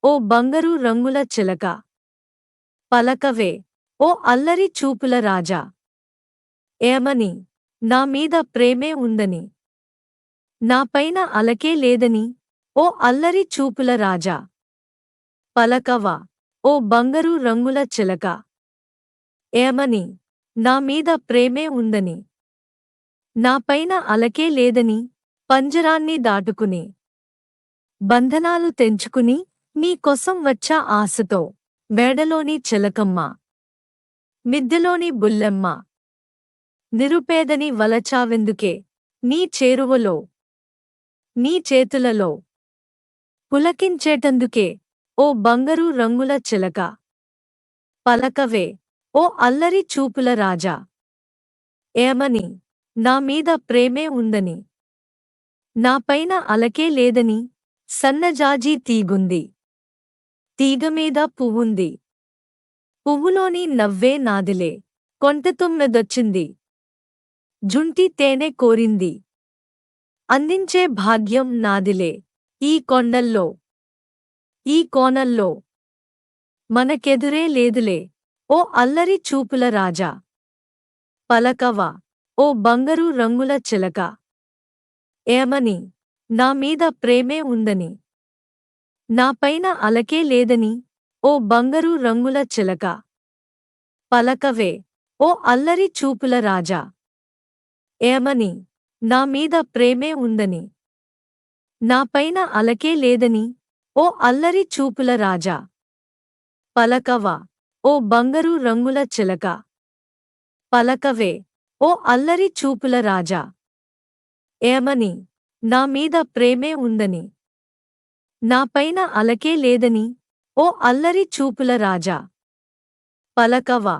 ఓ బంగరు రంగుల చిలక. పలకవే, ఓ అల్లరి చూపుల రాజా. ఏమని? నా మీద ప్రేమే ఉందని, నాపైన అలకే లేదని, ఓ అల్లరి చూపుల రాజా. పలకవా, ఓ బంగరు రంగుల చిలక. ఏమని? నా మీద ప్రేమే ఉందని, నాపైన అలకే లేదని, పంజరాన్ని దాటుకుని, బంధనాలు తెంచుకుని, నీ కోసం వచ్చా ఆశతో. మేడలోని చిలకమ్మ, మిద్దెలోని బుల్లెమ్మ, నిరుపేదని వలచావెందుకే, నీ చేరువలో, నీ చేతులలో, పులకించేటందుకే, ఓ బంగరు రంగుల చిలక. పలకవే, ఓ అల్లరి చూపుల రాజా. ఏమని? నా మీద ప్రేమే ఉందని, నాపైన అలకే లేదని, సన్నజాజి తీగుంది, తీగమీద పువ్వుంది, పువ్వులోని నవ్వే నాదిలే, కొంటెతుమ్మెదొచ్చింది, జుంటి తేనె కోరింది, అందించే భాగ్యం నాదిలే. ఈ కొండల్లో, ఈ కోనల్లో, మనకెదురే లేదులే, ఓ అల్లరి చూపుల రాజా. పలకవా, ఓ బంగరు రంగుల చిలక. ఏమని? నా మీద ప్రేమే ఉందని, నాపైన అలకే లేదని, ఓ బంగరు రంగుల చిలక. పలకవే, ఓ అల్లరి చూపుల రాజా. ఏమని? నా మీద ప్రేమే ఉందని, నాపైన అలకే లేదని, ఓ అల్లరి చూపుల రాజా. పలకవా, ఓ బంగరు రంగుల చిలక. పలకవే, ఓ అల్లరి చూపుల రాజా. ఏమని? నా మీద ప్రేమే ఉందని, నాపైన అలకే లేదని, ఓ అల్లరి చూపుల రాజా. పలకవా.